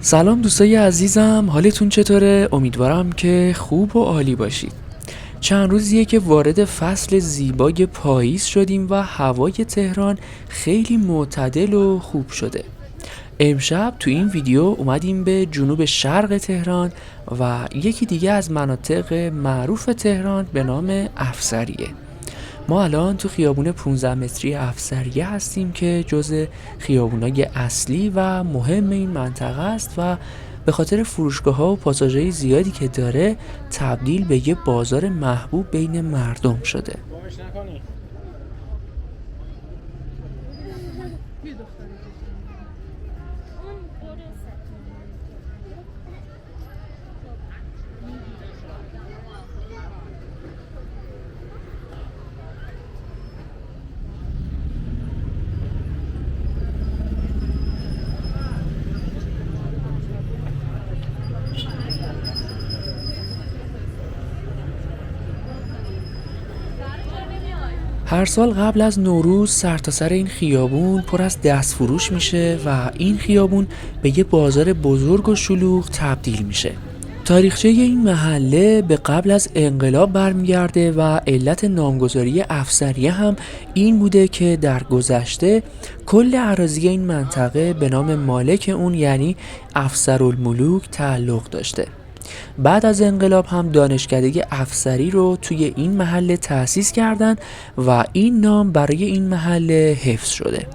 سلام دوستای عزیزم، حالتون چطوره؟ امیدوارم که خوب و عالی باشید. چند روزیه که وارد فصل زیبای پاییز شدیم و هوای تهران خیلی معتدل و خوب شده. امشب تو این ویدیو اومدیم به جنوب شرق تهران و یکی دیگه از مناطق معروف تهران به نام افسریه. ما الان تو خیابون 15 متری افسریه هستیم که جز خیابونای اصلی و مهم این منطقه است و به خاطر فروشگاه‌ها و پاساژهای زیادی که داره تبدیل به یه بازار محبوب بین مردم شده. هر سال قبل از نوروز سرتاسر این خیابون پر از دست فروش میشه و این خیابون به یه بازار بزرگ و شلوغ تبدیل میشه. تاریخچه این محله به قبل از انقلاب برمیگرده و علت نامگذاری افسریه هم این بوده که در گذشته کل اراضی این منطقه به نام مالک اون یعنی افسرالملوک تعلق داشته. بعد از انقلاب هم دانشکده افسری رو توی این محله تأسیس کردن و این نام برای این محله حفظ شده.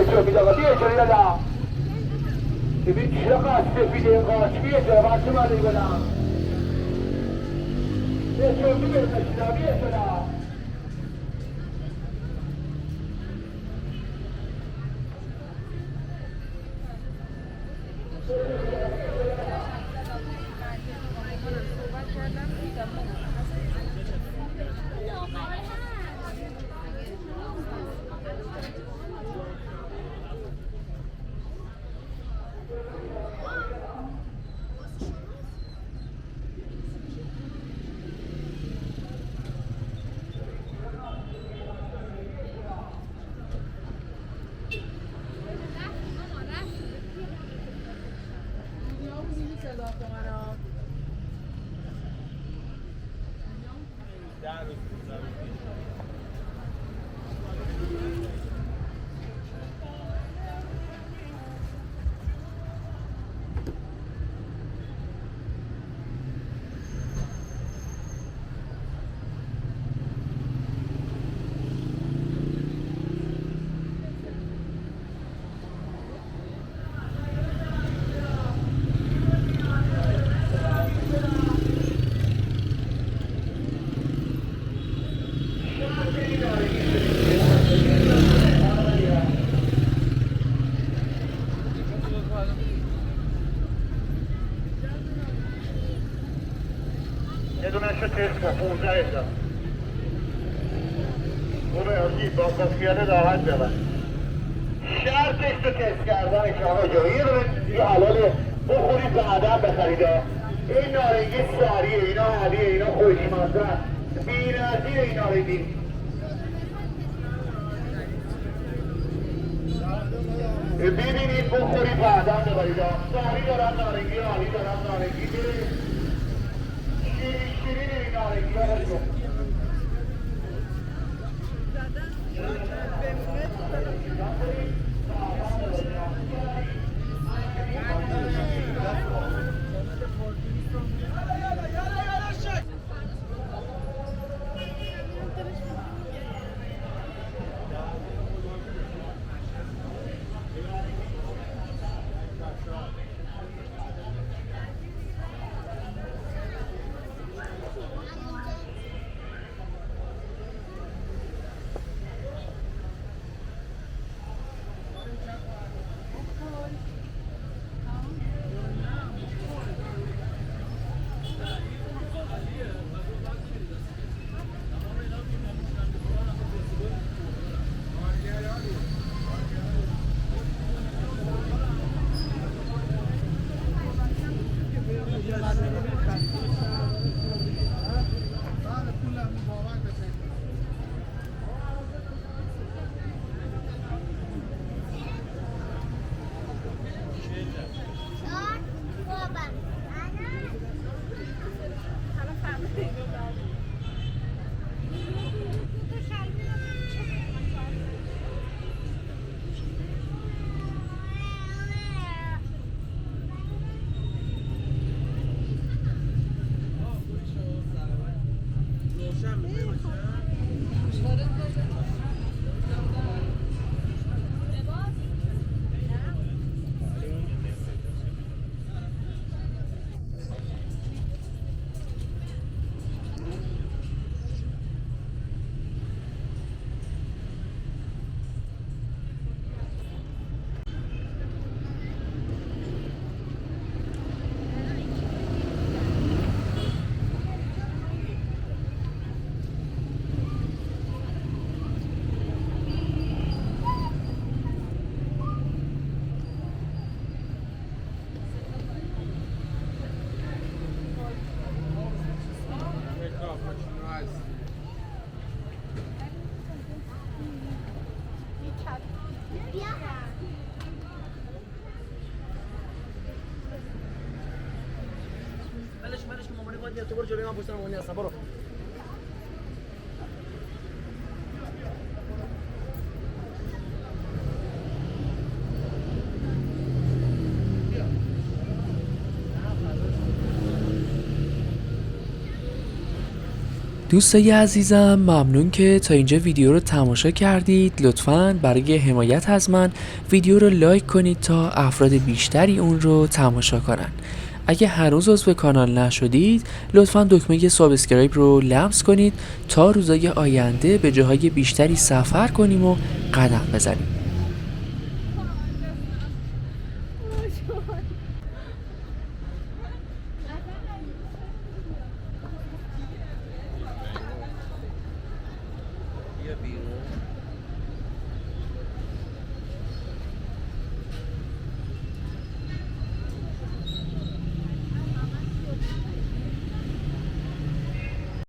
چه امید آقا بیا اجاره دادم ببین چقدر سفیده این قاچ بیا اجاره بچه مالی بدم چه امید بیا اجاره یه دونش رو تست کن 15 هزار برو یازی با خیال راحت ببن شرطش رو تست کردنش آقا جو یه دونه یه حلاله بخورید بعدم بخریده این نارنگی سریعه اینا علیه اینا خوشمزه بی نظیر این نارنگی ببینید بخورید بعدم ببرید سری دارن نارنگی عالی دارن نارنگی شیرین این نارنگی ها رو ولش کن مامانی باید تو برو جلوی من پشت مامانی هستم برو دوستای عزیزم ممنون که تا اینجا ویدیو رو تماشا کردید. لطفاً برای حمایت از من ویدیو رو لایک کنید تا افراد بیشتری اون رو تماشا کنن. اگه هنوز عضو کانال نشدید لطفاً دکمه سابسکرایب رو لمس کنید تا روزهای آینده به جاهای بیشتری سفر کنیم و قدم بزنیم. بیا بیرون.